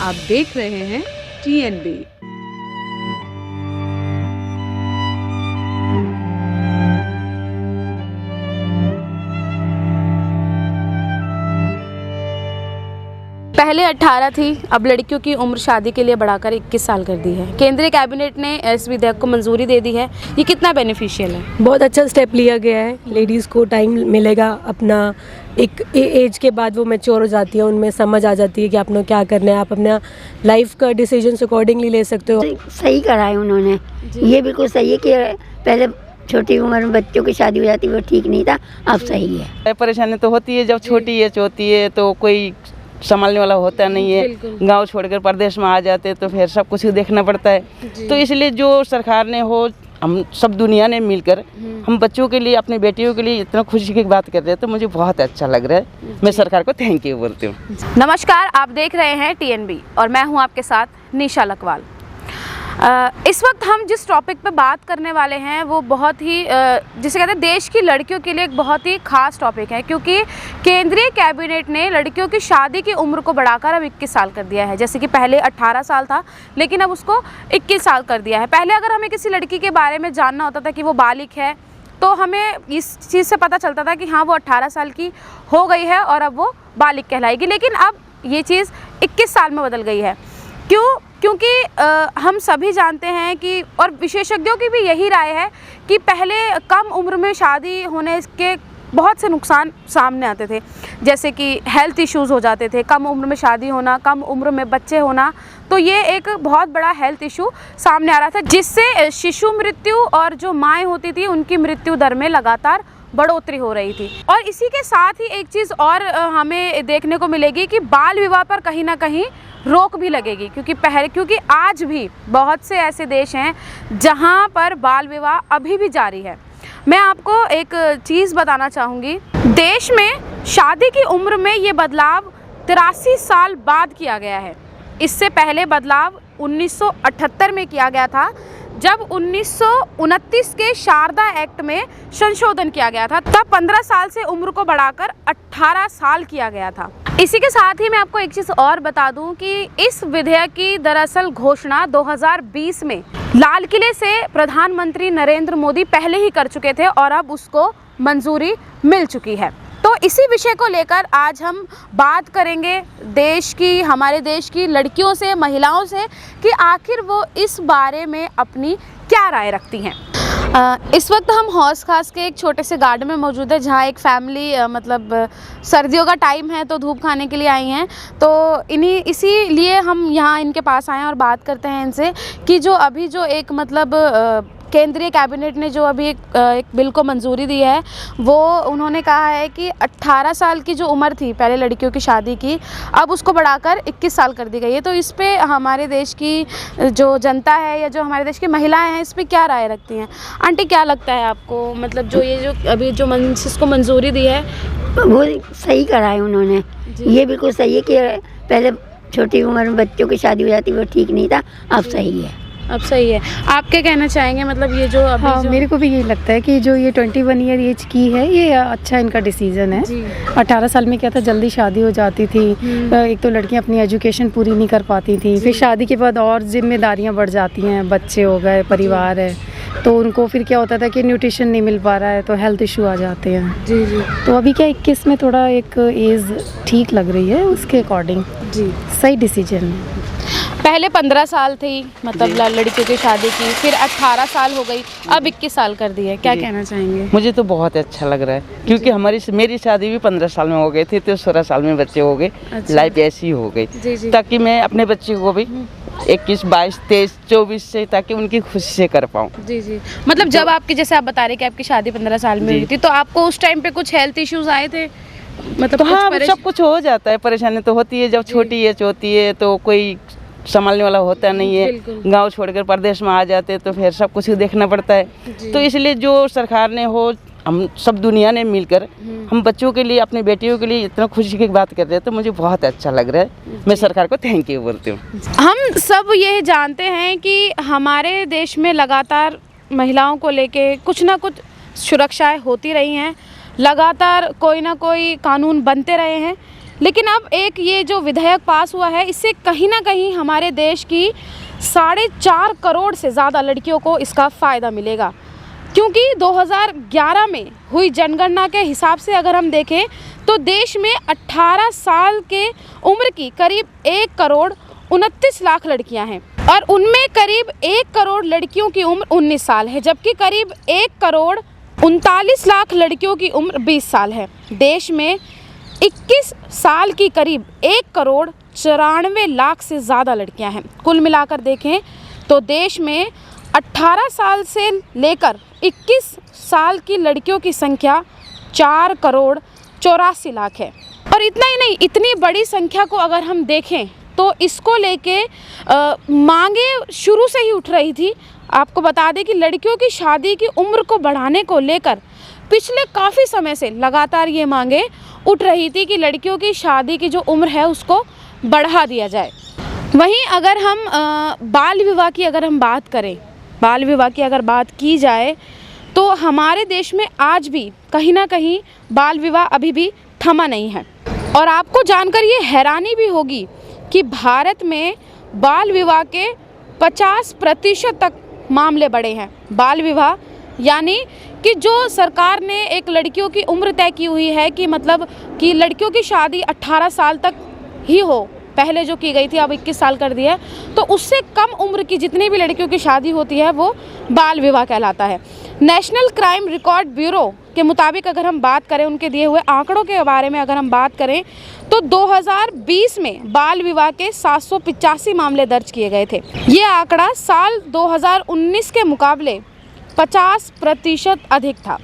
आप देख रहे हैं TNB। पहले 18 थी, अब लड़कियों की उम्र शादी के लिए बढ़ाकर 21 साल कर दी है। केंद्रीय कैबिनेट ने इस विधेयक को मंजूरी दे दी है। ये कितना बेनिफिशियल है? बहुत अच्छा स्टेप लिया गया है। लेडीज़ को टाइम मिलेगा, अपना एक एज के बाद वो मैच्योर हो जाती है, उनमें समझ आ जाती है कि आपने क्या करना है। आप अपना लाइफ का डिसीजन अकॉर्डिंगली ले सकते हो। सही करा है उन्होंने, ये बिल्कुल सही है कि पहले छोटी उम्र में बच्चों की शादी हो जाती वो ठीक नहीं था, अब सही है। परेशानी तो होती है, जब छोटी एज होती है तो कोई संभालने वाला होता नहीं है, गांव छोड़कर प्रदेश में आ जाते तो फिर सब कुछ देखना पड़ता है। तो इसलिए जो सरकार ने हो, हम सब दुनिया ने मिलकर हम बच्चों के लिए, अपनी बेटियों के लिए इतना खुशी की बात कर रहे हैं, तो मुझे बहुत अच्छा लग रहा है। मैं सरकार को थैंक यू बोलती हूँ। नमस्कार, आप देख रहे हैं TNB और मैं हूँ आपके साथ निशा लकवाल। इस वक्त हम जिस टॉपिक पे बात करने वाले हैं वो बहुत ही जिसे कहते हैं देश की लड़कियों के लिए एक बहुत ही खास टॉपिक है, क्योंकि केंद्रीय कैबिनेट ने लड़कियों की शादी की उम्र को बढ़ाकर अब 21 साल कर दिया है। जैसे कि पहले 18 साल था, लेकिन अब उसको 21 साल कर दिया है। पहले अगर हमें किसी लड़की के बारे में जानना होता था कि वो बालिग है, तो हमें इस चीज़ से पता चलता था कि हाँ वो 18 साल की हो गई है और अब वो बालिग कहलाएगी। लेकिन अब ये चीज़ 21 साल में बदल गई है। क्योंकि हम सभी जानते हैं कि, और विशेषज्ञों की भी यही राय है कि पहले कम उम्र में शादी होने के बहुत से नुकसान सामने आते थे, जैसे कि हेल्थ इश्यूज़ हो जाते थे। कम उम्र में शादी होना, कम उम्र में बच्चे होना, तो ये एक बहुत बड़ा हेल्थ इशू सामने आ रहा था, जिससे शिशु मृत्यु और जो माएँ होती थी उनकी मृत्यु दर में लगातार बढ़ोतरी हो रही थी। और इसी के साथ ही एक चीज़ और हमें देखने को मिलेगी कि बाल विवाह पर कहीं ना कहीं रोक भी लगेगी, क्योंकि आज भी बहुत से ऐसे देश हैं जहां पर बाल विवाह अभी भी जारी है। मैं आपको एक चीज़ बताना चाहूँगी, देश में शादी की उम्र में ये बदलाव 83 साल बाद किया गया है। इससे पहले बदलाव 1978 में किया गया था, जब 1929 के शारदा एक्ट में संशोधन किया गया था। तब 15 साल से उम्र को बढ़ाकर 18 साल किया गया था। इसी के साथ ही मैं आपको एक चीज़ और बता दूं कि इस विधेयक की दरअसल घोषणा 2020 में लाल किले से प्रधानमंत्री नरेंद्र मोदी पहले ही कर चुके थे और अब उसको मंजूरी मिल चुकी है। तो इसी विषय को लेकर आज हम बात करेंगे हमारे देश की लड़कियों से, महिलाओं से, कि आखिर वो इस बारे में अपनी क्या राय रखती हैं। इस वक्त हम हौस खास के एक छोटे से गार्डन में मौजूद है, जहाँ एक फैमिली सर्दियों का टाइम है तो धूप खाने के लिए आई हैं। तो इसीलिए हम यहाँ इनके पास आए हैं और बात करते हैं इनसे कि जो अभी जो एक केंद्रीय कैबिनेट ने जो अभी एक बिल को मंजूरी दी है, वो उन्होंने कहा है कि 18 साल की जो उम्र थी पहले लड़कियों की शादी की, अब उसको बढ़ाकर 21 साल कर दी गई है। तो इस पे हमारे देश की जो जनता है या जो हमारे देश की महिलाएं हैं, इस पे क्या राय रखती हैं? आंटी, क्या लगता है आपको, मतलब जो ये जो अभी जो इसको मंजूरी दी है वो सही करा है उन्होंने, ये बिल्कुल सही है कि पहले छोटी उम्र में बच्चों की शादी हो जाती वो ठीक नहीं था, अब सही है। अब सही है। आप क्या कहना चाहेंगे, मतलब ये जो अभी हाँ, मेरे को भी यही लगता है कि जो ये 21 ईयर एज की है, ये अच्छा इनका डिसीजन है। 18 साल में क्या था, जल्दी शादी हो जाती थी। एक तो लड़कियां अपनी एजुकेशन पूरी नहीं कर पाती थी, फिर शादी के बाद और जिम्मेदारियां बढ़ जाती हैं, बच्चे हो गए, परिवार है, तो उनको फिर क्या होता था कि न्यूट्रिशन नहीं मिल पा रहा है, तो हेल्थ इशू आ जाते हैं। जी। तो अभी क्या 21 में थोड़ा एक एज ठीक लग रही है, उसके अकॉर्डिंग जी सही डिसीजन है। पहले 15 साल थी, मतलब लड़कियों की शादी की, फिर 18 साल हो गई, अब 21 साल कर दी है। क्या कहना चाहेंगे? मुझे तो बहुत अच्छा लग रहा है, क्योंकि मेरी शादी भी 15 साल में हो गई थी, तो 16 साल में बच्चे हो गए। लाइफ ऐसी हो गई, ताकि मैं अपने बच्चे को भी 21, 22, 23, 24 से, ताकि उनकी खुशी से कर पाऊँ। जी। मतलब जब आपकी, जैसे आप बता रहे कि आपकी शादी 15 साल में हुई थी, तो आपको उस टाइम पे कुछ हेल्थ इश्यूज आए थे? मतलब तो हाँ, सब कुछ हो जाता है, परेशानी तो होती है, जब छोटी एज होती है तो कोई संभालने वाला होता नहीं है, गांव छोड़कर प्रदेश में आ जाते तो फिर सब कुछ देखना पड़ता है। तो इसलिए जो सरकार ने हो, हम सब दुनिया ने मिलकर हम बच्चों के लिए, अपनी बेटियों के लिए इतना खुशी की बात कर रहे हैं, तो मुझे बहुत अच्छा लग रहा है। मैं सरकार को थैंक यू बोलती हूँ। हम सब ये जानते हैं कि हमारे देश में लगातार महिलाओं को लेके कुछ ना कुछ सुरक्षाएं होती रही हैं, लगातार कोई ना कोई कानून बनते रहे हैं, लेकिन अब एक ये जो विधेयक पास हुआ है, इससे कहीं ना कहीं हमारे देश की 4.5 करोड़ से ज़्यादा लड़कियों को इसका फ़ायदा मिलेगा। क्योंकि 2011 में हुई जनगणना के हिसाब से अगर हम देखें तो देश में 18 साल के उम्र की करीब 1 करोड़ 29 लाख लड़कियां हैं और उनमें करीब 1 करोड़ लड़कियों की उम्र 19 साल है, जबकि करीब 1 करोड़ 39 लाख लड़कियों की उम्र 20 साल है। देश में 21 साल की करीब 1 करोड़ 94 लाख से ज़्यादा लड़कियां हैं। कुल मिलाकर देखें तो देश में 18 साल से लेकर 21 साल की लड़कियों की संख्या 4 करोड़ 84 लाख है। और इतना ही नहीं, इतनी बड़ी संख्या को अगर हम देखें तो इसको लेके मांगे शुरू से ही उठ रही थी। आपको बता दें कि लड़कियों की शादी की उम्र को बढ़ाने को लेकर पिछले काफ़ी समय से लगातार ये मांगे उठ रही थी कि लड़कियों की शादी की जो उम्र है उसको बढ़ा दिया जाए। वहीं अगर हम बाल विवाह की अगर हम बात करें, बाल विवाह की अगर बात की जाए तो हमारे देश में आज भी कहीं ना कहीं बाल विवाह अभी भी थमा नहीं है। और आपको जानकर ये हैरानी भी होगी कि भारत में बाल विवाह के 50% तक मामले बढ़े हैं। बाल विवाह यानी कि जो सरकार ने एक लड़कियों की उम्र तय की हुई है कि मतलब कि लड़कियों की शादी 18 साल तक ही हो, पहले जो की गई थी अब 21 साल कर दिया है, तो उससे कम उम्र की जितनी भी लड़कियों की शादी होती है वो बाल विवाह कहलाता है। नेशनल क्राइम रिकॉर्ड ब्यूरो के मुताबिक अगर हम बात करें, उनके दिए हुए आंकड़ों के बारे में अगर हम बात करें तो 2020 में बाल विवाह के 785 मामले दर्ज किए गए थे। ये आंकड़ा साल 2019 के मुकाबले 50% अधिक था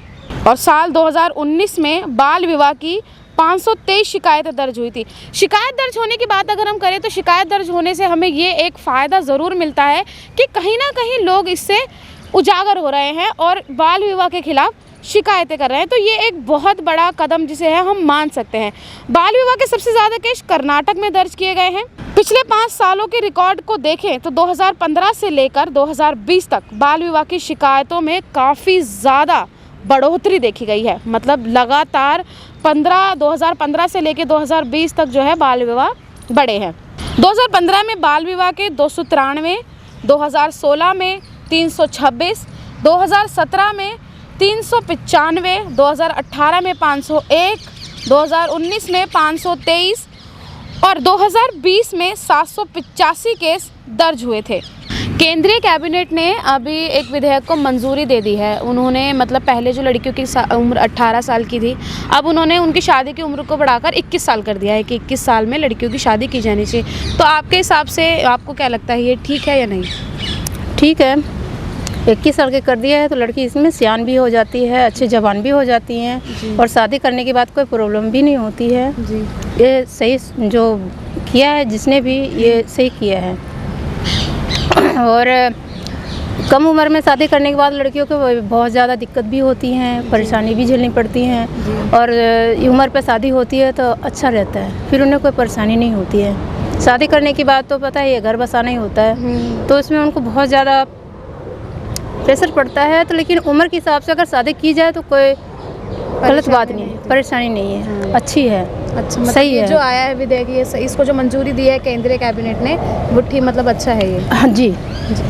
और साल 2019 में बाल विवाह की 523 शिकायतें दर्ज हुई थी। शिकायत दर्ज होने की बात अगर हम करें तो शिकायत दर्ज होने से हमें ये एक फ़ायदा ज़रूर मिलता है कि कहीं ना कहीं लोग इससे उजागर हो रहे हैं और बाल विवाह के खिलाफ शिकायतें कर रहे हैं। तो ये एक बहुत बड़ा कदम जिसे है हम मान सकते हैं। बाल विवाह के सबसे ज़्यादा केस कर्नाटक में दर्ज किए गए हैं। पिछले 5 सालों के रिकॉर्ड को देखें तो 2015 से लेकर 2020 तक बाल विवाह की शिकायतों में काफ़ी ज़्यादा बढ़ोतरी देखी गई है। मतलब लगातार 2015 से लेकर 2020 तक जो है बाल विवाह बढ़े हैं। 2015 में बाल विवाह के 293, 2016 में 326, 2017 में 395, 2018 में 501, 2019 में 523 और 2020 में 785 केस दर्ज हुए थे। केंद्रीय कैबिनेट ने अभी एक विधेयक को मंजूरी दे दी है। उन्होंने मतलब पहले जो लड़कियों की उम्र 18 साल की थी, अब उन्होंने उनकी शादी की उम्र को बढ़ाकर 21 साल कर दिया है कि 21 साल में लड़कियों की शादी की जानी चाहिए। तो आपके हिसाब से आपको क्या लगता है, ये ठीक है या नहीं? ठीक है, 21 साल के कर दिया है तो लड़की इसमें सियान भी हो जाती है, अच्छी जवान भी हो जाती हैं और शादी करने के बाद कोई प्रॉब्लम भी नहीं होती है जी। ये सही जो किया है जिसने भी, ये सही किया है। और कम उम्र में शादी करने के बाद लड़कियों को बहुत ज़्यादा दिक्कत भी होती हैं, परेशानी भी झेलनी पड़ती हैं और उम्र पे शादी होती है तो अच्छा रहता है, फिर उन्हें कोई परेशानी नहीं होती है। शादी करने के बाद तो पता है ये घर बसाना ही होता है, तो इसमें उनको बहुत ज़्यादा प्रेशर पड़ता है। तो लेकिन उम्र के हिसाब से अगर शादी की जाए तो कोई गलत बात नहीं है, परेशानी नहीं है, अच्छी है, अच्छा मतलब सही ये है। जो आया है विधेयक, ये इसको जो मंजूरी दी है केंद्रीय कैबिनेट ने, वो ठीक मतलब अच्छा है ये? हाँ जी,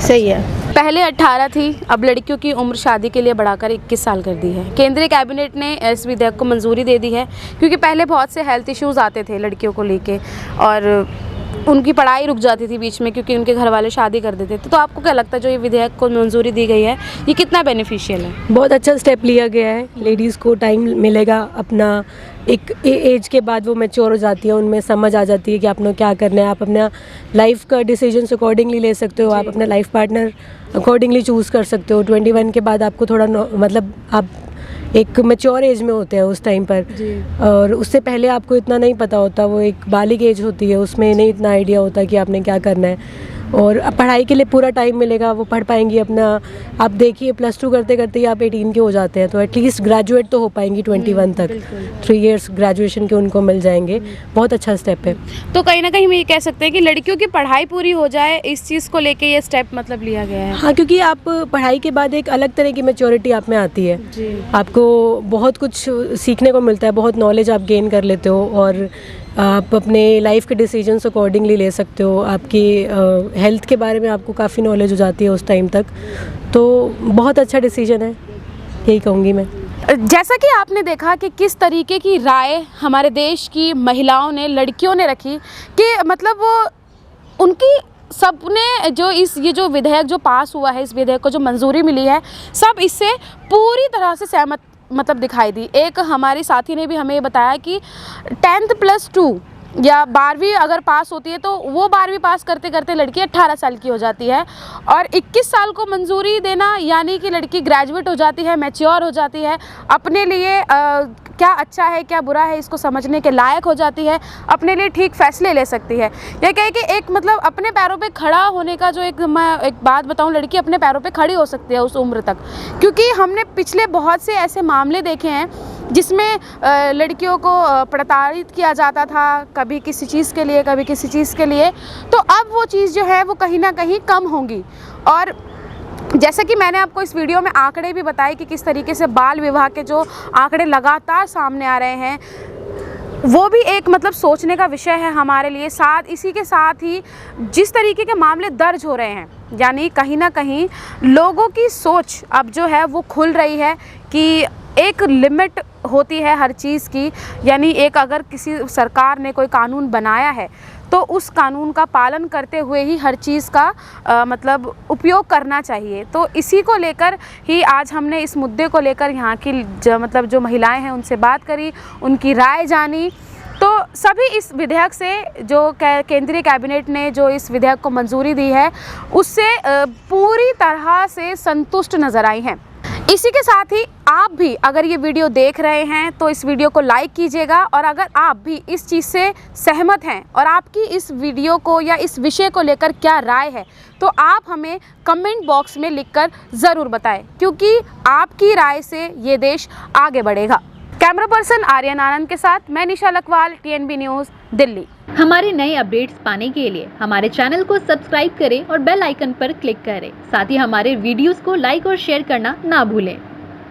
सही है। पहले 18 थी, अब लड़कियों की उम्र शादी के लिए बढ़ाकर 21 साल कर दी है। केंद्रीय कैबिनेट ने इस विधेयक को मंजूरी दे दी है क्योंकि पहले बहुत से हेल्थ इश्यूज़ आते थे लड़कियों को लेके और उनकी पढ़ाई रुक जाती थी बीच में क्योंकि उनके घर वाले शादी कर देते थे। तो आपको क्या लगता है जो ये विधेयक को मंजूरी दी गई है, ये कितना बेनिफिशियल है? बहुत अच्छा स्टेप लिया गया है। लेडीज़ को टाइम मिलेगा, अपना एक एज के बाद वो मैच्योर हो जाती है, उनमें समझ आ जाती है कि आपने क्या करना है। आप अपना लाइफ का डिसीजन अकॉर्डिंगली ले सकते हो, आप अपना लाइफ पार्टनर अकॉर्डिंगली चूज़ कर सकते हो। 21 के बाद आपको थोड़ा मतलब आप एक मैच्योर एज में होते हैं उस टाइम पर, और उससे पहले आपको इतना नहीं पता होता, वो एक बालिग एज होती है, उसमें नहीं इतना आइडिया होता कि आपने क्या करना है। और पढ़ाई के लिए पूरा टाइम मिलेगा, वो पढ़ पाएंगी अपना। आप देखिए +2 करते करते ही आप 18 के हो जाते हैं, तो एटलीस्ट ग्रेजुएट तो हो पाएंगी 21 तक। 3 इयर्स ग्रेजुएशन के उनको मिल जाएंगे। बहुत अच्छा स्टेप है। तो कहीं ना कहीं हम ये कह सकते हैं कि लड़कियों की पढ़ाई पूरी हो जाए, इस चीज़ को लेके ये स्टेप मतलब लिया गया है। हाँ, क्योंकि आप पढ़ाई के बाद एक अलग तरह की मैच्योरिटी आप में आती है जी। आपको बहुत कुछ सीखने को मिलता है, बहुत नॉलेज आप गेन कर लेते हो और आप अपने लाइफ के डिसीजंस अकॉर्डिंगली ले सकते हो, आपकी हेल्थ के बारे में आपको काफ़ी नॉलेज हो जाती है उस टाइम तक, तो बहुत अच्छा डिसीजन है, यही कहूँगी मैं। जैसा कि आपने देखा कि किस तरीके की राय हमारे देश की महिलाओं ने, लड़कियों ने रखी कि मतलब वो उनकी सबने जो ये जो विधेयक जो पास हुआ है, इस विधेयक को जो मंजूरी मिली है, सब इससे पूरी तरह से सहमत मतलब दिखाई दी। एक हमारी साथी ने भी हमें बताया कि 10th + 2 या 12वीं अगर पास होती है तो वो 12वीं पास करते करते लड़की 18 साल की हो जाती है, और 21 साल को मंजूरी देना यानी कि लड़की ग्रेजुएट हो जाती है, मैच्योर हो जाती है, अपने लिए क्या अच्छा है क्या बुरा है इसको समझने के लायक हो जाती है, अपने लिए ठीक फैसले ले सकती है। यह कहे कि एक मतलब अपने पैरों पे खड़ा होने का जो मैं एक बात बताऊं, लड़की अपने पैरों पे खड़ी हो सकती है उस उम्र तक, क्योंकि हमने पिछले बहुत से ऐसे मामले देखे हैं जिसमें लड़कियों को प्रताड़ित किया जाता था, कभी किसी चीज़ के लिए कभी किसी चीज़ के लिए, तो अब वो चीज़ जो है वो कहीं ना कहीं कम होंगी। और जैसा कि मैंने आपको इस वीडियो में आंकड़े भी बताए कि किस तरीके से बाल विवाह के जो आंकड़े लगातार सामने आ रहे हैं, वो भी एक मतलब सोचने का विषय है हमारे लिए। इसी के साथ ही जिस तरीके के मामले दर्ज हो रहे हैं, यानी कहीं ना कहीं लोगों की सोच अब जो है वो खुल रही है कि एक लिमिट होती है हर चीज़ की, यानी एक अगर किसी सरकार ने कोई कानून बनाया है तो उस कानून का पालन करते हुए ही हर चीज़ का मतलब उपयोग करना चाहिए। तो इसी को लेकर ही आज हमने इस मुद्दे को लेकर यहाँ की मतलब जो महिलाएं हैं उनसे बात करी, उनकी राय जानी। तो सभी इस विधेयक से जो केंद्रीय कैबिनेट ने जो इस विधेयक को मंजूरी दी है उससे पूरी तरह से संतुष्ट नज़र आई हैं। इसी के साथ ही आप भी अगर ये वीडियो देख रहे हैं तो इस वीडियो को लाइक कीजिएगा, और अगर आप भी इस चीज़ से सहमत हैं और आपकी इस वीडियो को या इस विषय को लेकर क्या राय है तो आप हमें कमेंट बॉक्स में लिखकर ज़रूर बताएं, क्योंकि आपकी राय से ये देश आगे बढ़ेगा। कैमरा पर्सन आर्यन आनंद के साथ मैं निशा लकवाल, TNB न्यूज़, दिल्ली। हमारे नए अपडेट्स पाने के लिए हमारे चैनल को सब्सक्राइब करें और बेल आइकन पर क्लिक करें। साथ ही हमारे वीडियोस को लाइक और शेयर करना ना भूलें।